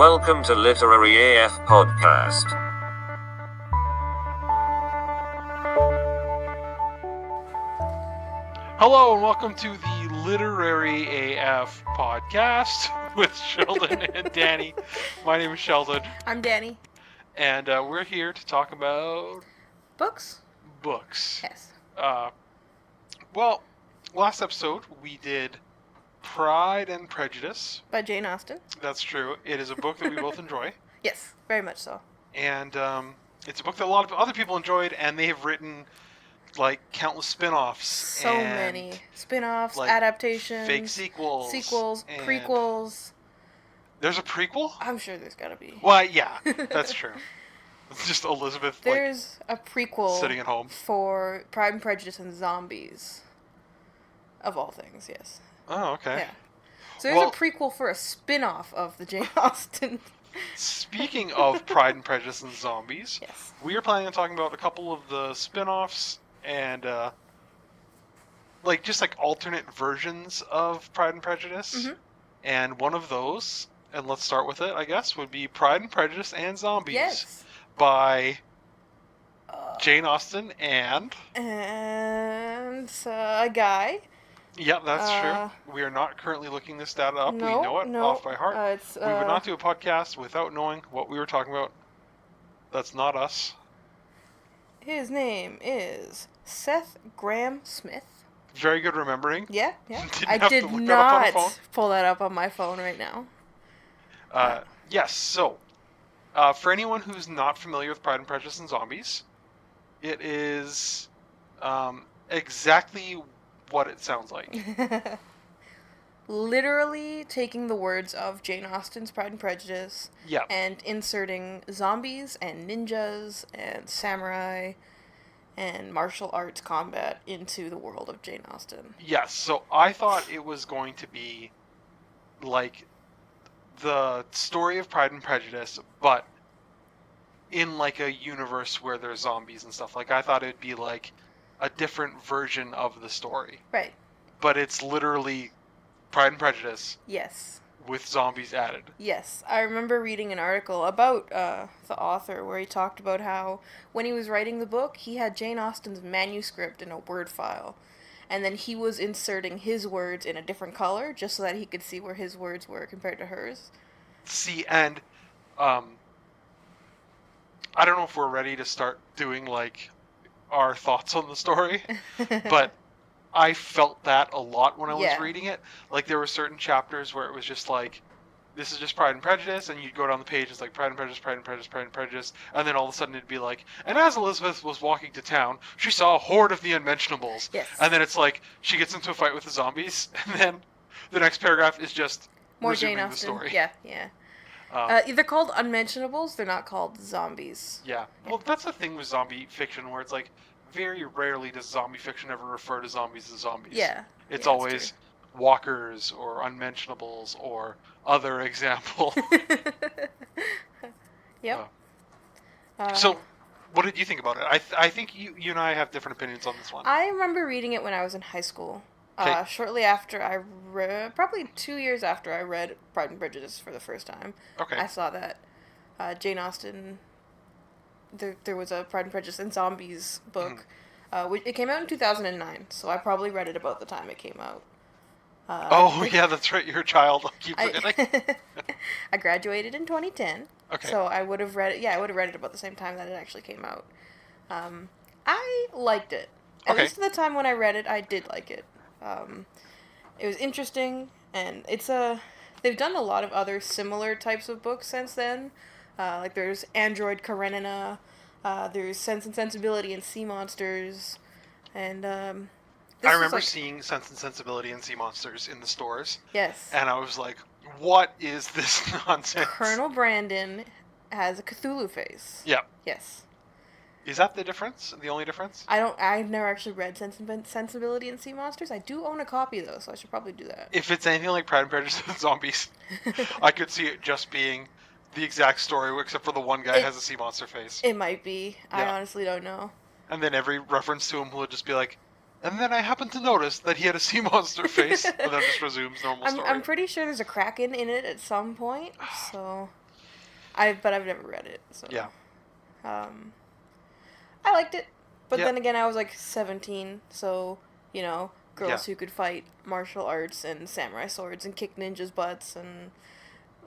Welcome to Literary AF Podcast. Hello and welcome to the Literary AF Podcast with Sheldon and Danny. My name is Sheldon. I'm Danny. And we're here to talk about Books? Books. Yes. Well, last episode we did Pride and Prejudice. By Jane Austen. That's true. It is a book that we both enjoy. Yes, very much so. And it's a book that a lot of other people enjoyed, and they have written like countless spin-offs. So many. Spin-offs, like, adaptations. Fake sequels. Prequels. There's a prequel? I'm sure there's gotta be. Well, yeah, that's true. It's just Elizabeth There's a prequel sitting at home. For Pride and Prejudice and Zombies. Of all things, yes. Oh, okay. Yeah. So there's a prequel for a spin-off of the Jane Austen. Speaking of Pride and Prejudice and Zombies, yes, we are planning on talking about a couple of the spin-offs and just alternate versions of Pride and Prejudice. Mm-hmm. And one of those, and let's start with it, I guess, would be Pride and Prejudice and Zombies. Yes. By Jane Austen and a guy. Yeah, that's true. We are not currently looking this data up. No, we know it off by heart. We would not do a podcast without knowing what we were talking about. That's not us. His name is Seth Graham Smith. Very good remembering. Yeah. I did not pull that up on my phone right now. Yes, so, for anyone who's not familiar with Pride and Prejudice and Zombies, it is exactly what it sounds like. Literally taking the words of Jane Austen's Pride and Prejudice and inserting zombies and ninjas and samurai and martial arts combat into the world of Jane Austen. Yes, so I thought it was going to be like the story of Pride and Prejudice, but in like a universe where there's zombies and stuff. Like, I thought it'd be like a different version of the story. Right. But it's literally Pride and Prejudice. Yes. With zombies added. Yes. I remember reading an article about the author where he talked about how when he was writing the book, he had Jane Austen's manuscript in a Word file. And then he was inserting his words in a different color just so that he could see where his words were compared to hers. See, and I don't know if we're ready to start doing like our thoughts on the story, but I felt that a lot when I was reading it. Like, there were certain chapters where it was just like, this is just Pride and Prejudice, and you'd go down the page, it's like Pride and Prejudice, Pride and Prejudice, Pride and Prejudice, and then all of a sudden it'd be like, and as Elizabeth was walking to town, she saw a horde of the unmentionables. Yes. And then it's like, she gets into a fight with the zombies, and then the next paragraph is just more resuming Jane the Austen. story. Yeah. They're called unmentionables, they're not called zombies. Yeah. Well, that's the thing with zombie fiction, where it's like, very rarely does zombie fiction ever refer to zombies as zombies. Yeah. It's always walkers or unmentionables or other example. Yep. So, what did you think about it? I think you and I have different opinions on this one. I remember reading it when I was in high school. Okay. Shortly after I read, probably 2 years after I read Pride and Prejudice for the first time. Okay. I saw that Jane Austen, there was a Pride and Prejudice and Zombies book. It came out in 2009, so I probably read it about the time it came out. Yeah, that's right. You're a child. I keep forgetting. I graduated in 2010. Okay. So I would have read it. Yeah, I would have read it about the same time that it actually came out. I liked it. At least at the time when I read it, I did like it. It was interesting, and they've done a lot of other similar types of books since then. Like there's Android Karenina, there's Sense and Sensibility and Sea Monsters, and I remember seeing Sense and Sensibility and Sea Monsters in the stores. Yes. And I was like, what is this nonsense? Colonel Brandon has a Cthulhu face. Yeah. Yes. Is that the difference? The only difference? I've never actually read Sense and Sensibility and Sea Monsters. I do own a copy though, so I should probably do that. If it's anything like Pride and Prejudice and Zombies, I could see it just being the exact story, except for the one guy has a sea monster face. It might be. Yeah. I honestly don't know. And then every reference to him will just be like, and then I happened to notice that he had a sea monster face, and then just resumes normal story. I'm pretty sure there's a kraken in it at some point, so... But I've never read it, so. Yeah. I liked it, but Yeah. then again, I was like 17, so, girls Yeah. who could fight martial arts and samurai swords and kick ninjas' butts and,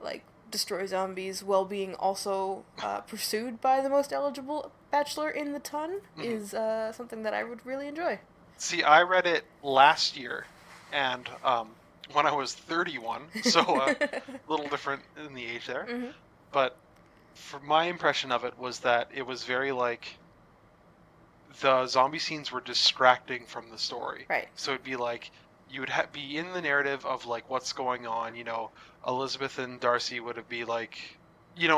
like, destroy zombies while being also pursued by the most eligible bachelor in the ton is something that I would really enjoy. See, I read it last year, and when I was 31, so a little different in the age there. Mm-hmm. But for my impression of it was that it was very like the zombie scenes were distracting from the story. Right. So it'd be like you would be in the narrative of like what's going on. Elizabeth and Darcy would be like,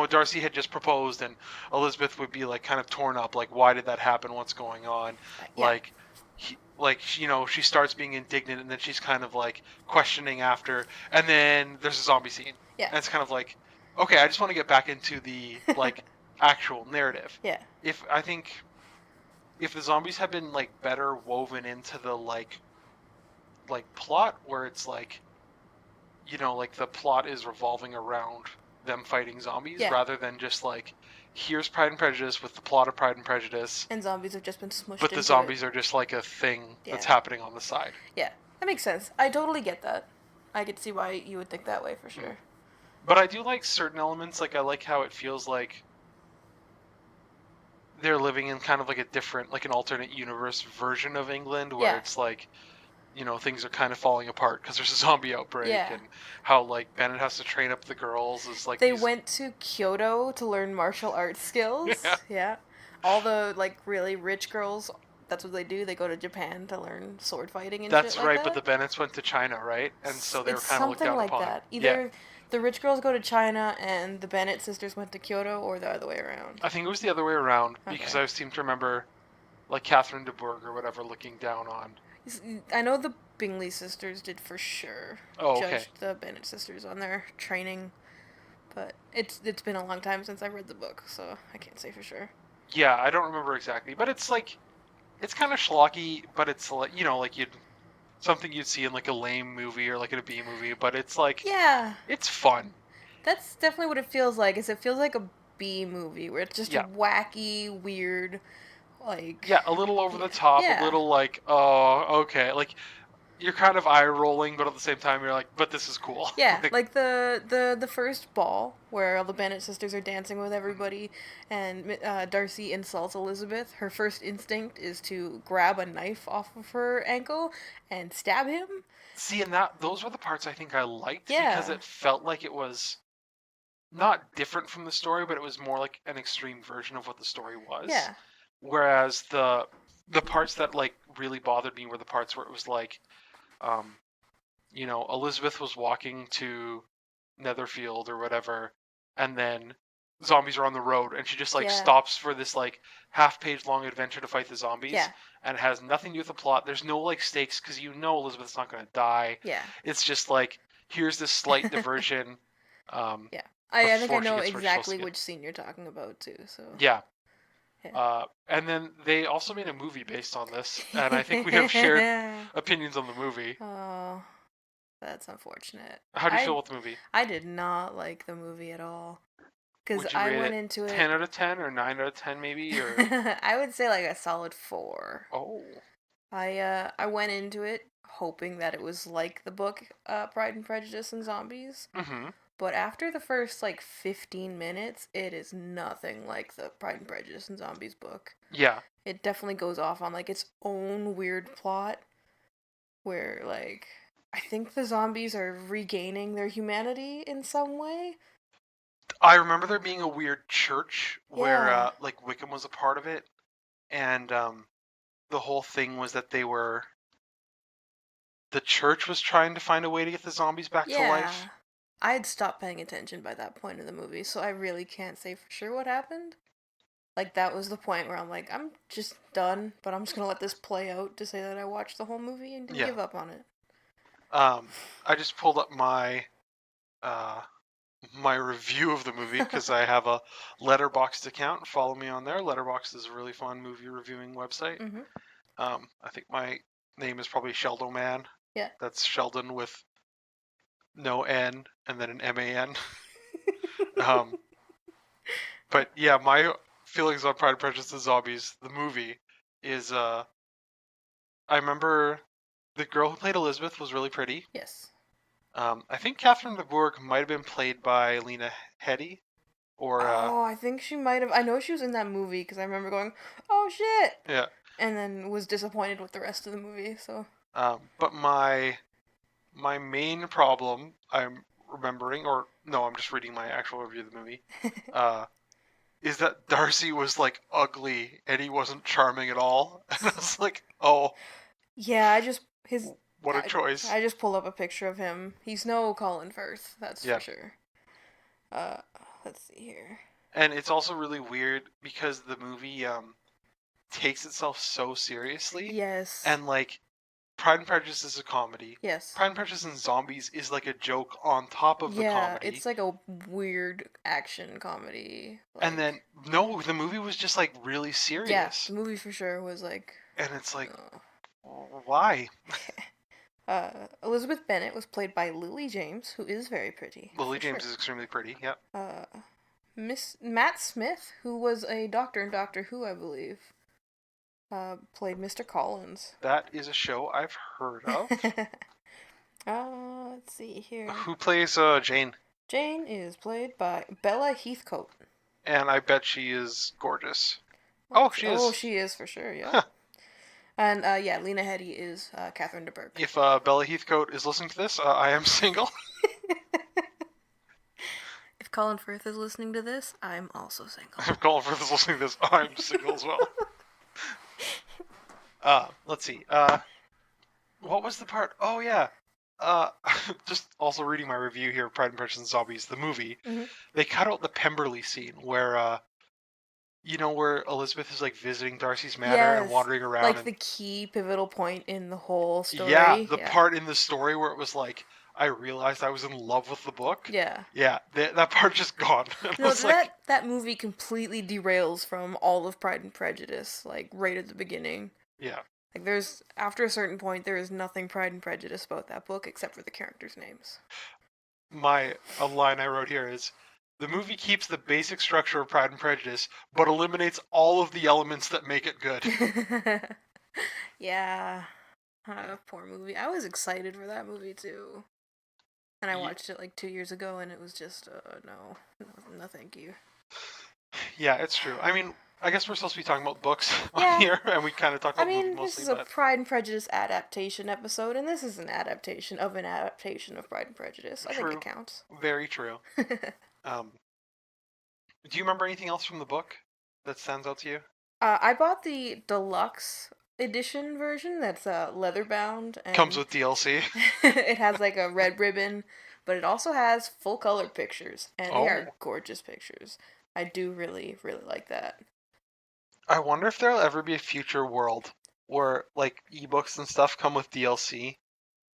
Darcy had just proposed, and Elizabeth would be like kind of torn up, like why did that happen? What's going on? Yeah. She starts being indignant, and then she's kind of like questioning after, and then there's a zombie scene. Yeah. And it's kind of like, okay, I just want to get back into the like actual narrative. Yeah. I think if the zombies had been like better woven into the like plot, where it's like, like the plot is revolving around them fighting zombies rather than just like, here's Pride and Prejudice with the plot of Pride and Prejudice. And zombies have just been smushed But the zombies are just like a thing that's happening on the side. Yeah, that makes sense. I totally get that. I could see why you would think that way for sure. But I do like certain elements. Like, I like how it feels like they're living in kind of like a different, like an alternate universe version of England, where it's like, things are kind of falling apart because there's a zombie outbreak, and how like Bennett has to train up the girls is like they went to Kyoto to learn martial arts skills. Yeah. All the like really rich girls, that's what they do. They go to Japan to learn sword fighting and that's shit right, like that. but the Bennetts went to China, right? And so they were kind of looked something down like upon. that. Either the rich girls go to China and the Bennett sisters went to Kyoto, or the other way around. I think it was the other way around, because I seem to remember like Catherine de Bourgh or whatever looking down on. I know the Bingley sisters did for sure. Judged the Bennett sisters on their training, but it's been a long time since I read the book, so I can't say for sure. Yeah, I don't remember exactly, but it's like, it's kind of schlocky, but it's like, like something you'd see in like a lame movie or like in a B movie, but it's like, it's fun. That's definitely what it feels like. It feels like a B movie where it's just wacky, weird. Like, a little over the top, a little like, oh, okay, like you're kind of eye rolling, but at the same time you're like, but this is cool. Yeah, like the first ball where all the Bennett sisters are dancing with everybody, and Darcy insults Elizabeth. Her first instinct is to grab a knife off of her ankle and stab him. See, and those were the parts I think I liked, because it felt like it was not different from the story, but it was more like an extreme version of what the story was. Yeah. Whereas the parts that like really bothered me were the parts where it was like, Elizabeth was walking to Netherfield or whatever, and then zombies are on the road, and she just like stops for this like half-page long adventure to fight the zombies, and it has nothing to do with the plot. There's no like stakes, because Elizabeth's not going to die. Yeah. It's just like, here's this slight diversion. I think I know exactly which scene you're talking about too. So. Yeah. And then they also made a movie based on this, and I think we have shared opinions on the movie. Oh, that's unfortunate. How do you feel with the movie? I did not like the movie at all. Because Would you I rate went it into it 10 out of 10 or 9 out of 10 maybe? Or I would say like a solid 4. Oh. I went into it hoping that it was like the book Pride and Prejudice and Zombies. Mm-hmm. But after the first, 15 minutes, it is nothing like the Pride and Prejudice and Zombies book. Yeah. It definitely goes off on, its own weird plot, where, I think the zombies are regaining their humanity in some way. I remember there being a weird church where, Wickham was a part of it, and, the whole thing was that the church was trying to find a way to get the zombies back to life. I had stopped paying attention by that point in the movie, so I really can't say for sure what happened. That was the point where I'm like, I'm just done, but I'm just gonna let this play out to say that I watched the whole movie and didn't give up on it. I just pulled up my my review of the movie because I have a Letterboxd account. Follow me on there. Letterboxd is a really fun movie reviewing website. Mm-hmm. I think my name is probably Sheldoman. Yeah. That's Sheldon with no N and then an M-A-N. But yeah, my feelings on Pride and Prejudice and Zombies, the movie, is I remember the girl who played Elizabeth was really pretty. Yes. I think Catherine de Bourgh might have been played by Lena Headey, or I think she might have. I know she was in that movie because I remember going, "Oh shit!" yeah. And then was disappointed with the rest of the movie. So. But my main problem I'm remembering, or no, I'm just reading my actual review of the movie. Is that Darcy was like ugly and he wasn't charming at all. And I was like, oh. Yeah, what a choice. I just pulled up a picture of him. He's no Colin Firth, that's Yeah. for sure. Let's see here. And it's also really weird because the movie takes itself so seriously. Yes. And like Pride and Prejudice is a comedy. Yes. Pride and Prejudice and Zombies is like a joke on top of the comedy. Yeah, it's like a weird action comedy. And then, no, the movie was just like really serious. Yeah, the movie for sure was like... And it's like, why? Elizabeth Bennet was played by Lily James, who is very pretty. Lily James is extremely pretty, yep. Matt Smith, who was a doctor in Doctor Who, I believe, played Mr. Collins. That is a show I've heard of. Let's see here. Who plays Jane? Jane is played by Bella Heathcote. And I bet she is gorgeous. Oh, she is. Oh, she is for sure, yeah. Huh. And, yeah, Lena Headey is Catherine de Bourgh. If Bella Heathcote is listening to this, I am single. If Colin Firth is listening to this, I'm also single. If Colin Firth is listening to this, I'm single as well. Let's see. What was the part? Oh, yeah. Just also reading my review here of Pride and Prejudice and Zombies, the movie. Mm-hmm. They cut out the Pemberley scene where, where Elizabeth is like visiting Darcy's manor and wandering around. Like the key pivotal point in the whole story. Yeah, the part in the story where it was like, I realized I was in love with the book. Yeah. Yeah, that part just gone. No, that movie completely derails from all of Pride and Prejudice, like right at the beginning. Yeah. Like after a certain point, there is nothing Pride and Prejudice about that book except for the characters' names. A line I wrote here is, the movie keeps the basic structure of Pride and Prejudice, but eliminates all of the elements that make it good. Yeah. Poor movie. I was excited for that movie, too. And I watched it like 2 years ago, and it was just, no thank you. Yeah, it's true. I mean, I guess we're supposed to be talking about books on here, and we kind of talked about the movie mostly. This is a Pride and Prejudice adaptation episode, and this is an adaptation of Pride and Prejudice. I think it counts. Very true. Do you remember anything else from the book that stands out to you? I bought the deluxe edition version that's leather bound. And comes with DLC. It has like a red ribbon, but it also has full color pictures, and they are gorgeous pictures. I do really, really like that. I wonder if there'll ever be a future world where like ebooks and stuff come with DLC,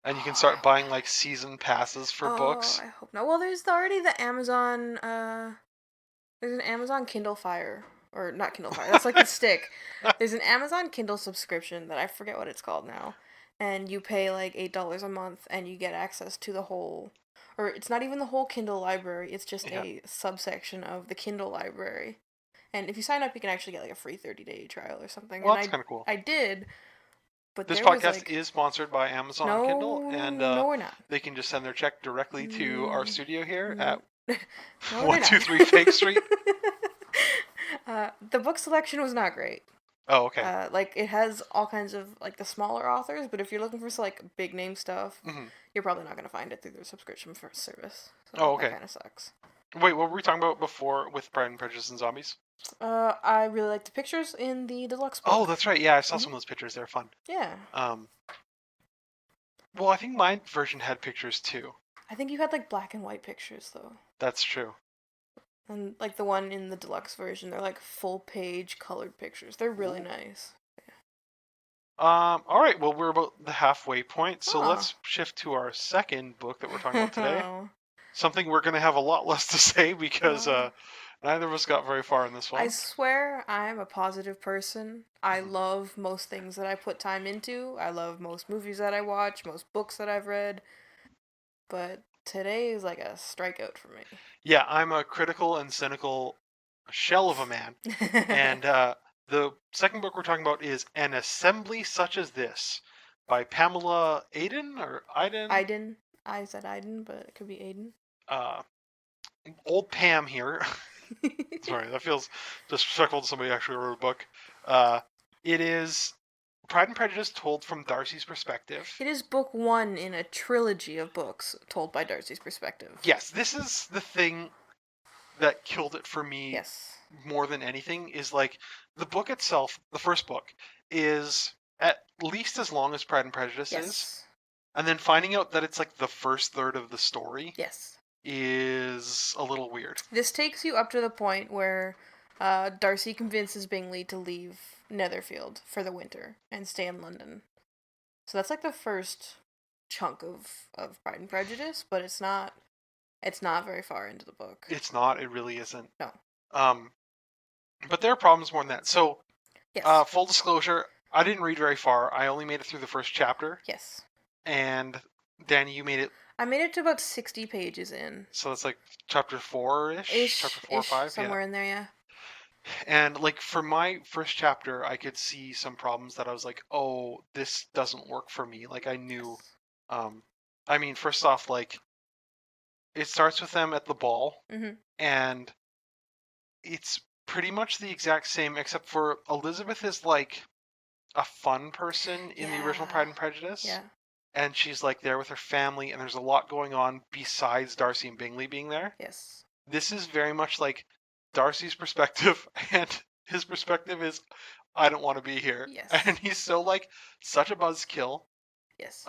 and you can start buying like season passes for books. I hope not. Well, there's already the Amazon. There's an Amazon Kindle Fire. Or not Kindle Fire, that's like the stick. There's an Amazon Kindle subscription that I forget what it's called now. And you pay like $8 a month and you get access to the whole, or it's not even the whole Kindle library, it's just a subsection of the Kindle library. And if you sign up, you can actually get like a free 30-day trial or something. Well, that's kind of cool. I did. But this podcast is sponsored by Amazon Kindle, and no, we're not. They can just send their check directly to our studio here at 123 Fake Street. The book selection was not great. Oh, okay. Like it has all kinds of like the smaller authors, but if you're looking for like big name stuff, you're probably not going to find it through their subscription for service. So that kind of sucks. Wait, what were we talking about before with Pride and Prejudice and Zombies? I really like the pictures in the deluxe book. Oh, that's right. Yeah, I saw some of those pictures. They're fun. Yeah. Well, I think my version had pictures too. I think you had like black and white pictures though. That's true. And like the one in the deluxe version, they're like full page colored pictures. They're really nice. Yeah. All right. Well, we're about the halfway point, so let's shift to our second book that we're talking about today. Something we're going to have a lot less to say because neither of us got very far in this one. I swear I'm a positive person. I love most things that I put time into. I love most movies that I watch, most books that I've read. But today is like a strikeout for me. Yeah, I'm a critical and cynical a shell of a man. And the second book we're talking about is An Assembly Such as This by Pamela Aiden or Aiden? Aiden. I said Aiden, but it could be Aiden. Old Pam here. Sorry, that feels disrespectful to somebody who actually wrote a book. It is Pride and Prejudice told from Darcy's perspective. It is book 1 in a trilogy of books told by Darcy's perspective. Yes, this is the thing that killed it for me. Yes. More than anything is like the book itself, the first book, is at least as long as Pride and Prejudice is. And then finding out that it's like the first third of the story is a little weird. This takes you up to the point where Darcy convinces Bingley to leave Netherfield for the winter and stay in London. So that's like the first chunk of Pride and Prejudice, but it's not very far into the book. It's not, it really isn't. No. But there are problems more than that. So, yes. Full disclosure, I didn't read very far. I only made it through the first chapter. Yes. And Danny, you made it. I made it to about 60 pages in. So that's like chapter 4-ish? Chapter 4 or 5? Somewhere in there, yeah. And like for my first chapter, I could see some problems that I was like, oh, this doesn't work for me. Like I knew, I mean, first off, like it starts with them at the ball, and it's pretty much the exact same, except for Elizabeth is like a fun person in the original Pride and Prejudice. Yeah. And she's like there with her family, and there's a lot going on besides Darcy and Bingley being there. Yes. This is very much like Darcy's perspective, and his perspective is, I don't want to be here. Yes. And he's so like such a buzzkill. Yes.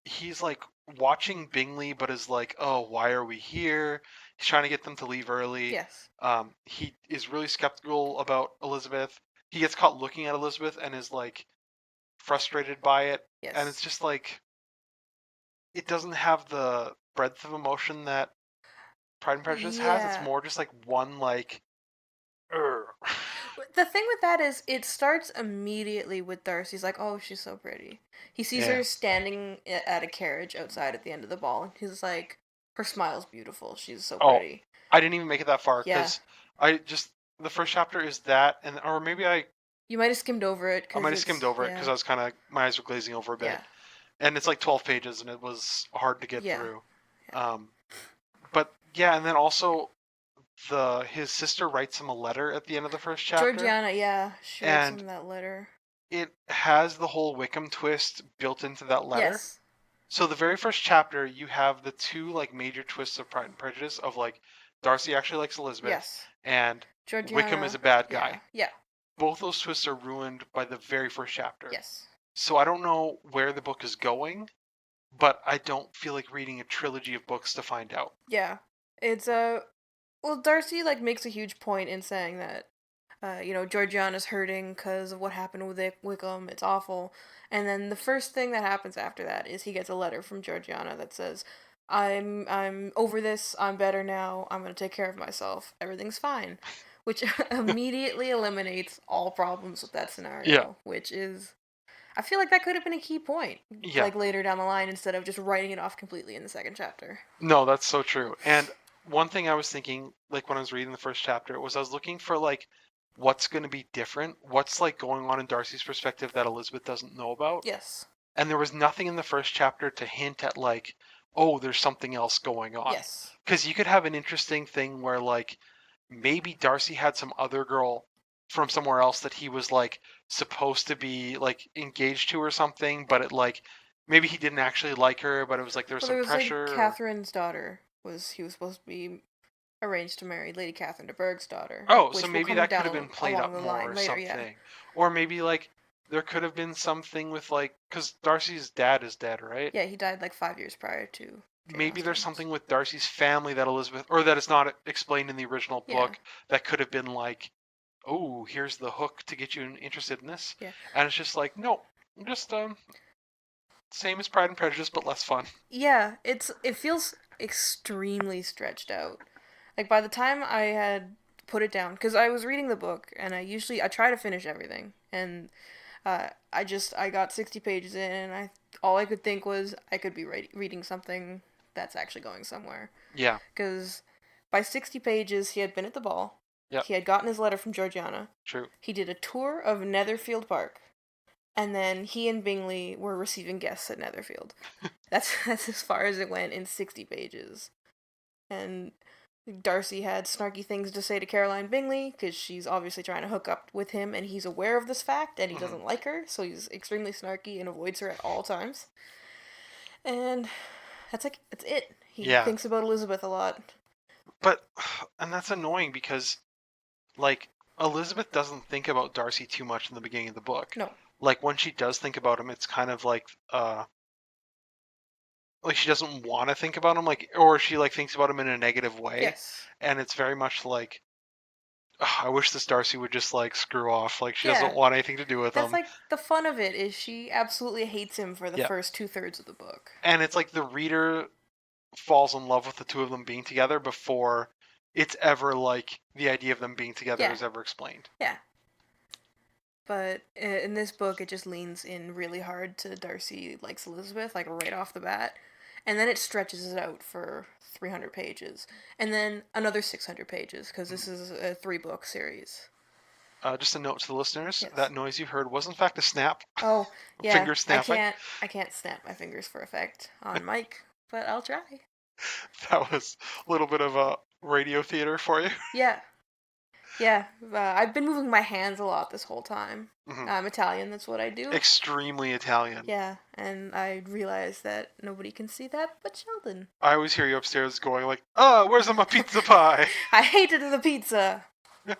He's like watching Bingley, but is like, oh, why are we here? He's trying to get them to leave early. Yes. He is really skeptical about Elizabeth. He gets caught looking at Elizabeth and is like frustrated by it. Yes. And it's just like, it doesn't have the breadth of emotion that Pride and Prejudice has. It's more just like one like, The thing with that is, it starts immediately with Darcy's like, oh, she's so pretty. He sees her standing at a carriage outside at the end of the ball, and he's like, her smile's beautiful. She's so pretty. I didn't even make it that far because the first chapter is that, and or maybe you might have skimmed over it. I might have skimmed over it because I was kind of, my eyes were glazing over a bit. And it's like 12 pages, and it was hard to get through. But yeah, and then also his sister writes him a letter at the end of the first chapter. Georgiana, she writes him that letter. It has the whole Wickham twist built into that letter. Yes. So the very first chapter, you have the two like major twists of Pride and Prejudice of like Darcy actually likes Elizabeth, and Georgiana, Wickham is a bad guy. Yeah. Both those twists are ruined by the very first chapter. Yes. So I don't know where the book is going, but I don't feel like reading a trilogy of books to find out. Yeah. It's well, Darcy like makes a huge point in saying that Georgiana's hurting because of what happened with Wickham. It's awful. And then the first thing that happens after that is he gets a letter from Georgiana that says, I'm over this, I'm better now, I'm going to take care of myself, everything's fine. Which immediately eliminates all problems with that scenario. Which is, I feel like that could have been a key point. Like later down the line, instead of just writing it off completely in the second chapter. No, that's so true. And one thing I was thinking, like when I was reading the first chapter, was I was looking for like, what's going to be different? What's like going on in Darcy's perspective that Elizabeth doesn't know about? Yes. And there was nothing in the first chapter to hint at like, oh, there's something else going on. Yes. Because you could have an interesting thing where like, maybe Darcy had some other girl from somewhere else that he was like supposed to be like engaged to or something, but it like, maybe he didn't actually like her, but it was like there was some pressure. Like Catherine's daughter he was supposed to be arranged to marry Lady Catherine de Bourgh's daughter. Oh, so maybe that could have been played up more or something. Yeah. Or maybe like there could have been something with like, because Darcy's dad is dead, right? Yeah, he died like 5 years prior to. Maybe there's something with Darcy's family that Elizabeth, or that is not explained in the original book, that could have been like, oh, here's the hook to get you interested in this. Yeah. And it's just like, no, just same as Pride and Prejudice, but less fun. Yeah, it feels extremely stretched out. Like by the time I had put it down, because I was reading the book, and I try to finish everything, and I got 60 pages in, and all I could think was I could be reading something that's actually going somewhere. Yeah. Because by 60 pages, he had been at the ball. Yep. He had gotten his letter from Georgiana. True. He did a tour of Netherfield Park. And then he and Bingley were receiving guests at Netherfield. That's as far as it went in 60 pages. And Darcy had snarky things to say to Caroline Bingley, because she's obviously trying to hook up with him, and he's aware of this fact, and he doesn't like her, so he's extremely snarky and avoids her at all times. And that's it. He thinks about Elizabeth a lot. But, and that's annoying because, like, Elizabeth doesn't think about Darcy too much in the beginning of the book. No. Like, when she does think about him, it's kind of like she doesn't want to think about him, like, or she, like, thinks about him in a negative way. Yes. And it's very much like, I wish this Darcy would just, like, screw off. Like, she doesn't want anything to do with him. That's, like, the fun of it, is she absolutely hates him for the first 2/3 of the book. And it's like the reader falls in love with the two of them being together before it's ever, like, the idea of them being together is ever explained. Yeah. But in this book, it just leans in really hard to Darcy likes Elizabeth, like, right off the bat. And then it stretches it out for 300 pages. And then another 600 pages, because this is a 3-book series. Just a note to the listeners, that noise you heard was in fact a snap. Oh, yeah. Finger snapping. I can't snap my fingers for effect on mic, but I'll try. That was a little bit of a radio theater for you. Yeah. Yeah, I've been moving my hands a lot this whole time. I'm Italian, that's what I do. Extremely Italian. Yeah, and I realized that nobody can see that but Sheldon. I always hear you upstairs going like, "Oh, where's my pizza pie?" I hated the pizza. Yeah.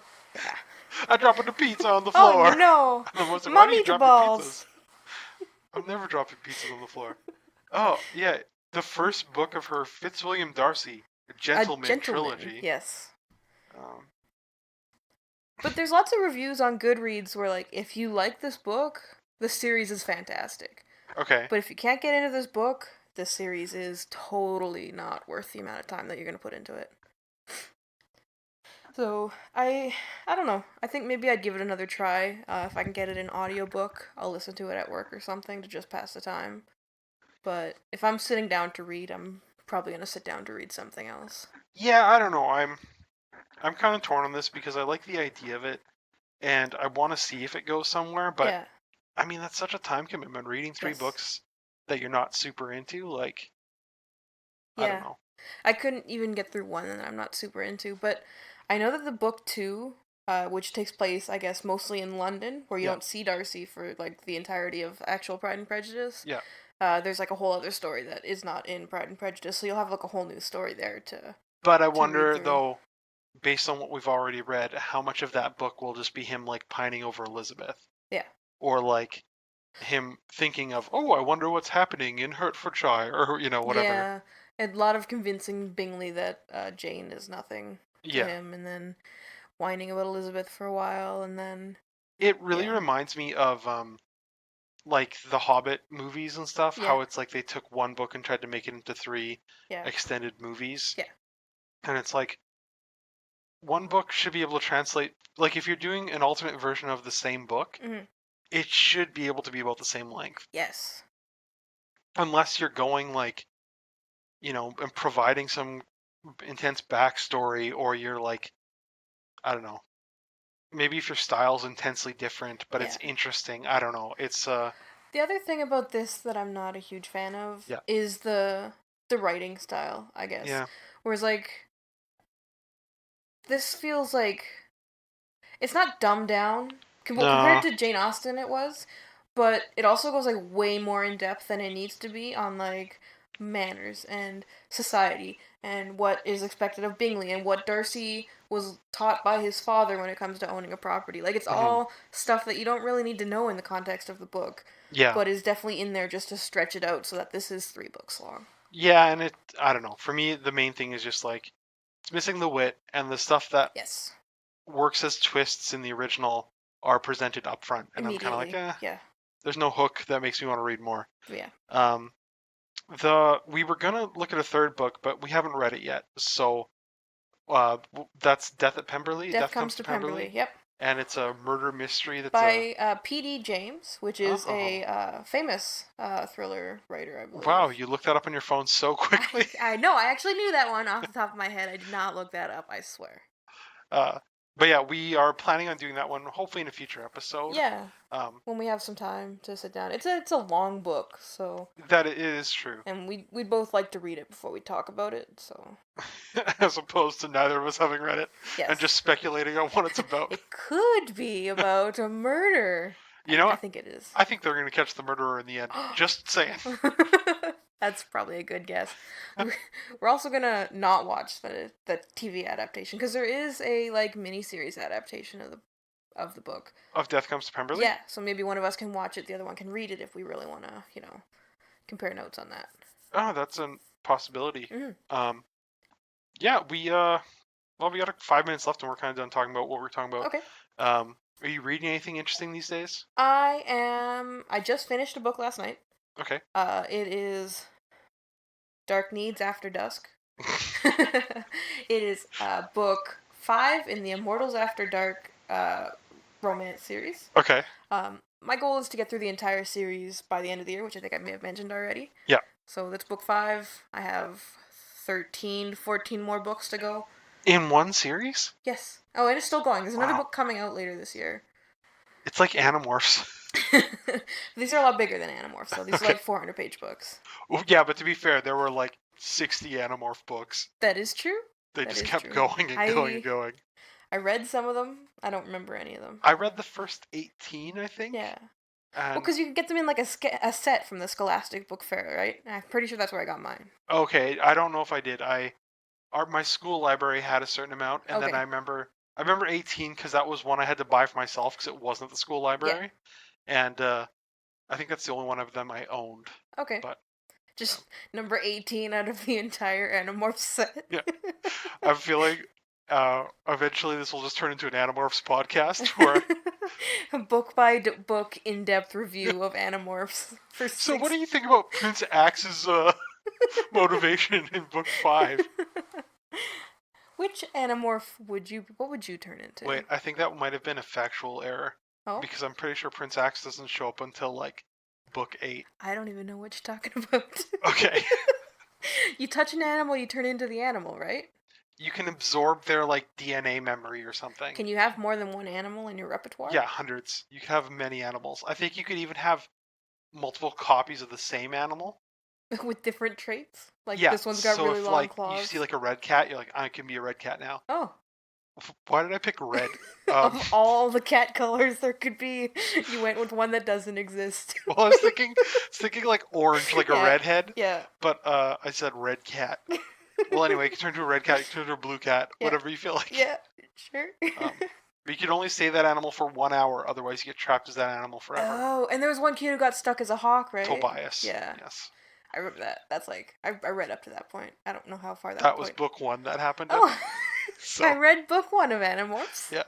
I dropped the pizza on the floor. Oh no! Like, Mummy balls! I'm never dropping pizzas on the floor. Oh, yeah, the first book of her Fitzwilliam Darcy, a Gentleman trilogy. Yes. But there's lots of reviews on Goodreads where, like, if you like this book, the series is fantastic. Okay. But if you can't get into this book, the series is totally not worth the amount of time that you're going to put into it. So, I don't know. I think maybe I'd give it another try. If I can get it in audiobook, I'll listen to it at work or something to just pass the time. But if I'm sitting down to read, I'm probably going to sit down to read something else. Yeah, I don't know. I'm kind of torn on this because I like the idea of it, and I want to see if it goes somewhere, but, I mean, that's such a time commitment, reading 3 books that you're not super into, like, I don't know. I couldn't even get through one that I'm not super into, but I know that the book 2, which takes place, I guess, mostly in London, where you don't see Darcy for, like, the entirety of actual Pride and Prejudice. Yeah. There's, like, a whole other story that is not in Pride and Prejudice, so you'll have, like, a whole new story there to... But I wonder, though, based on what we've already read, how much of that book will just be him, like, pining over Elizabeth? Yeah. Or, like, him thinking of, oh, I wonder what's happening in Hertfordshire, or, you know, whatever. Yeah, a lot of convincing Bingley that Jane is nothing to him, and then whining about Elizabeth for a while, and then... It really reminds me of, like, the Hobbit movies and stuff, how it's like they took one book and tried to make it into 3 extended movies. Yeah. And it's like, one book should be able to translate, like, if you're doing an alternate version of the same book, it should be able to be about the same length. Yes. Unless you're going, like, you know, and providing some intense backstory, or you're, like, I don't know, maybe if your style's intensely different, but it's interesting, I don't know, it's, The other thing about this that I'm not a huge fan of is the writing style, I guess. Yeah. Whereas, like, this feels like it's not dumbed down. Compared to Jane Austen, it was, but it also goes, like, way more in depth than it needs to be on, like, manners and society and what is expected of Bingley and what Darcy was taught by his father when it comes to owning a property. Like, it's all stuff that you don't really need to know in the context of the book. Yeah. But is definitely in there just to stretch it out so that this is 3 books long. Yeah, and I don't know. For me, the main thing is just, like, it's missing the wit, and the stuff that works as twists in the original are presented up front. And I'm kind of like, there's no hook that makes me want to read more. Yeah. We were going to look at a 3rd book, but we haven't read it yet. So that's Death at Pemberley? Death Comes to Pemberley, yep. And it's a murder mystery that's by P.D. James, which is a famous thriller writer, I believe. Wow, you looked that up on your phone so quickly. I know, I actually knew that one off the top of my head. I did not look that up, I swear. But yeah, we are planning on doing that one, hopefully in a future episode. Yeah. When we have some time to sit down. It's a long book, so. That it is true. And we'd both like to read it before we talk about it, so. As opposed to neither of us having read it. Yes. And just speculating on what it's about. It could be about a murder. You know what? I think it is. I think they're going to catch the murderer in the end. Just saying. That's probably a good guess. We're also going to not watch the TV adaptation, because there is a, like, miniseries adaptation of the book. Of Death Comes to Pemberley? Yeah, so maybe one of us can watch it, the other one can read it if we really want to, compare notes on that. Oh, that's a possibility. Mm-hmm. Yeah, we got 5 minutes left and we're kind of done talking about what we're talking about. Okay. Are you reading anything interesting these days? I just finished a book last night. Okay. It is Dark Needs After Dusk. It is book 5 in the Immortals After Dark romance series. Okay. My goal is to get through the entire series by the end of the year, which I think I may have mentioned already. Yeah. So that's book 5. I have 13, 14 more books to go. In one series? Yes. Oh, and it's still going. There's another Wow. book coming out later this year. It's like Animorphs. These are a lot bigger than Animorphs, so these are like 400-page books. Well, yeah, but to be fair, there were like 60 Animorph books. That is true. They That just is kept true. going and going and going. I read some of them. I don't remember any of them. I read the first 18, I think. Yeah. And... Well, because you could get them in like a set from the Scholastic Book Fair, right? I'm pretty sure that's where I got mine. Okay, I don't know if I did. My school library had a certain amount, and then Okay. I remember 18 because that was one I had to buy for myself because it wasn't at the school library, and I think that's the only one of them I owned. Okay. But just number 18 out of the entire Animorphs set. Yeah. I'm feeling eventually this will just turn into an Animorphs podcast where. A book by book in-depth review of Animorphs. So what do you think about Prince Axe's motivation in book 5? Which Animorph what would you turn into? Wait, I think that might have been a factual error. Oh? Because I'm pretty sure Prince Axe doesn't show up until like book 8. I don't even know what you're talking about. Okay. You touch an animal, you turn into the animal, right? You can absorb their like DNA memory or something. Can you have more than one animal in your repertoire? Yeah, hundreds. You can have many animals. I think you could even have multiple copies of the same animal. With different traits? Like Yeah, this one's got so really if, long like, claws. you see like a red cat, you're like, I can be a red cat now. Oh. Why did I pick red? Of all the cat colors there could be, you went with one that doesn't exist. Well, I was thinking like orange, like a redhead. Yeah. But I said red cat. Well, anyway, you can turn to a red cat, you can turn to a blue cat, whatever you feel like. Yeah, sure. But you can only save that animal for 1 hour, otherwise you get trapped as that animal forever. Oh, and there was one kid who got stuck as a hawk, right? Tobias. Yeah. Yes. I remember that. That's like, I read up to that point. I don't know how far That point. was book 1 that happened. Oh, So. I read book 1 of Animorphs. Yeah.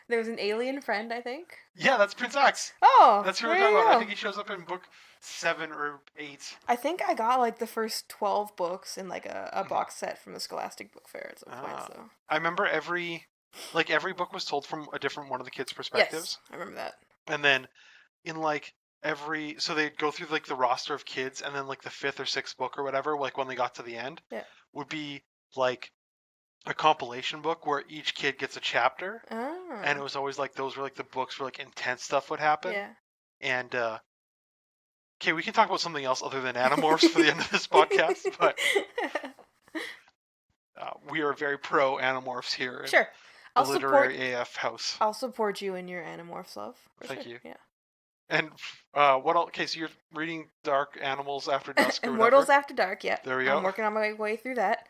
There was an alien friend, I think. Yeah, that's Prince Axe. Oh, That's who we're there talking you about. I go. think he shows up in book 7 or 8. I think I got like the first 12 books in like a box set from the Scholastic Book Fair at some point. So I remember every book was told from a different one of the kids' perspectives. yes, I remember that. And then in like so they'd go through like the roster of kids, and then like the 5th or 6th book or whatever, like when they got to the end, would be like a compilation book where each kid gets a chapter. Oh. And it was always like those were like the books where like intense stuff would happen. Yeah. And okay, we can talk about something else other than Animorphs for the end of this podcast, but we are very pro Animorphs here. Sure. The Literary AF house. I'll support you in your Animorphs love. Thank you. Yeah. And what else? Okay, so you're reading Dark Animals After Dusk or Immortals whatever. After Dark, yeah. There we go. I'm working on my way through that.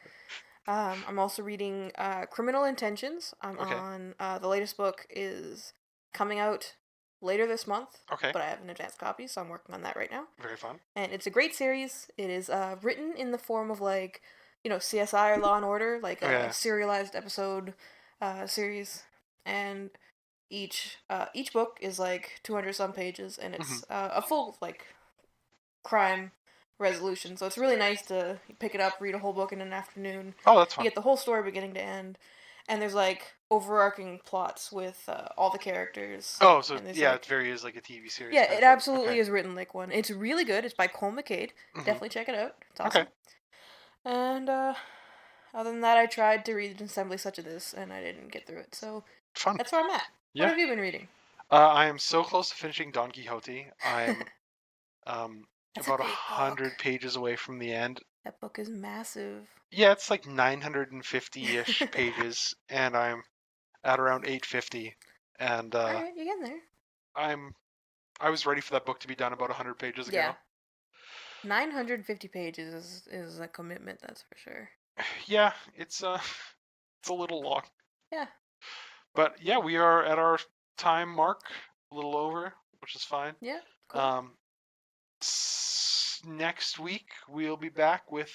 I'm also reading Criminal Intentions. I'm on the latest book is coming out later this month. Okay. But I have an advanced copy, so I'm working on that right now. Very fun. And it's a great series. It is written in the form of like, CSI or Law and Order, like a serialized episode series. And each book is like 200 some pages, and it's a full like crime resolution. So it's really nice to pick it up, read a whole book in an afternoon. Oh, that's fun. You get the whole story beginning to end, and there's like overarching plots with all the characters. Oh, so yeah, like, it very is like a TV series. Yeah, it absolutely is written like one. It's really good. It's by Cole McCade. Definitely check it out. It's awesome. Okay. And other than that, I tried to read an assembly such as this, and I didn't get through it. So Fun. that's where I'm at. Yeah. What have you been reading? I am so close to finishing Don Quixote. I'm That's a about big 100 book. pages away from the end. That book is massive. Yeah, it's like 950-ish pages, and I'm at around 850. And All right, you're getting there. I was ready for that book to be done about 100 pages ago. Yeah. 950 pages is a commitment, that's for sure. Yeah, it's a little long. Yeah. But yeah, we are at our time mark, a little over, which is fine. Yeah. Cool. Next week we'll be back with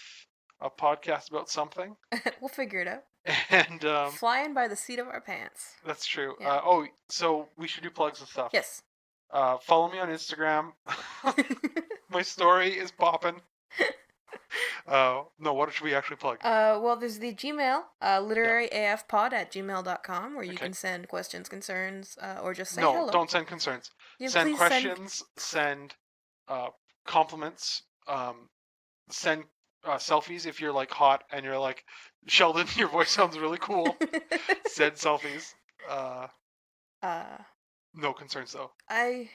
a podcast about something. We'll figure it out. And flying by the seat of our pants. That's true. Yeah. So we should do plugs and stuff. Yes. Follow me on Instagram. My story is popping. No, what should we actually plug? Well, there's the Gmail, LiteraryAFPod@gmail.com, where you can send questions, concerns, or just say hello. No, don't send concerns. Yeah, send questions, send compliments, send selfies if you're like hot and you're like, Sheldon, your voice sounds really cool. Send selfies. No concerns though. I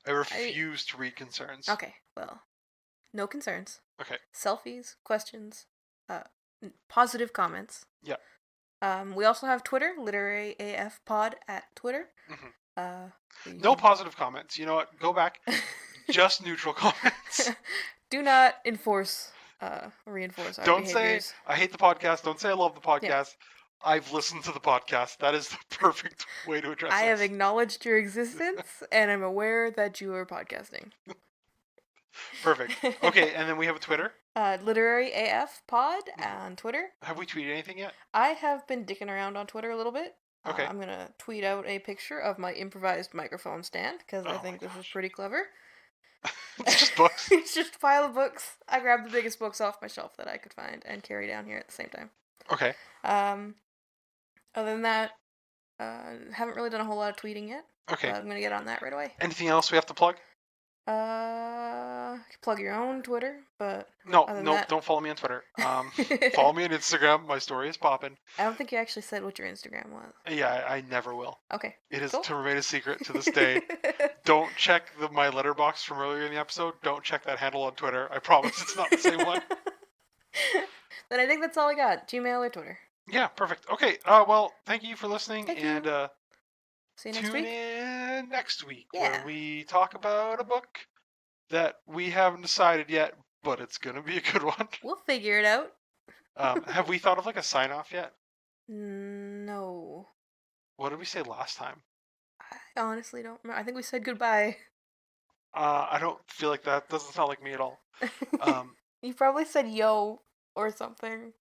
refuse to read concerns. Okay, well, no concerns. Okay. Selfies, questions, positive comments. Yeah. We also have Twitter, LiteraryAFPod at Twitter. Mm-hmm. No positive comments. You know what? Go back. Just neutral comments. Do not reinforce our behaviors. Don't say I hate the podcast. Don't say I love the podcast. Yeah. I've listened to the podcast. That is the perfect way to address it. I have acknowledged your existence, and I'm aware that you are podcasting. Perfect. Okay, and then we have a Twitter. LiteraryAFPod on Twitter. Have we tweeted anything yet? I have been dicking around on Twitter a little bit. Okay. I'm going to tweet out a picture of my improvised microphone stand, because I think this is pretty clever. It's just books. It's just a pile of books. I grabbed the biggest books off my shelf that I could find and carry down here at the same time. Okay. Other than that, haven't really done a whole lot of tweeting yet. Okay. I'm going to get on that right away. Anything else we have to plug? Plug your own Twitter, but no, don't follow me on Twitter. Follow me on Instagram. My story is popping. I don't think you actually said what your Instagram was. Yeah, I never will. Okay. It is to remain a secret to this day. Don't check my letterbox from earlier in the episode. Don't check that handle on Twitter. I promise it's not the same one. Then I think that's all I got. Gmail or Twitter. Yeah, perfect. Okay. Well, thank you for listening, and see you next tune week. in next week where we talk about a book that we haven't decided yet, but it's gonna be a good one. We'll figure it out. Have we thought of like a sign off yet? No. What did we say last time? I honestly don't remember. I think we said goodbye. I don't feel like that. Doesn't sound like me at all. You probably said yo or something.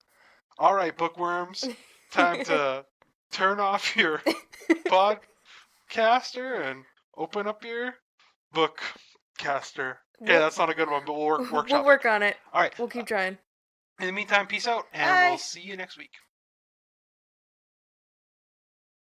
All right, bookworms. Time to turn off your podcaster and open up your bookcaster. Okay, that's not a good one, but we'll work We'll work on it. All right. We'll keep trying. In the meantime, peace out, and we'll see you next week.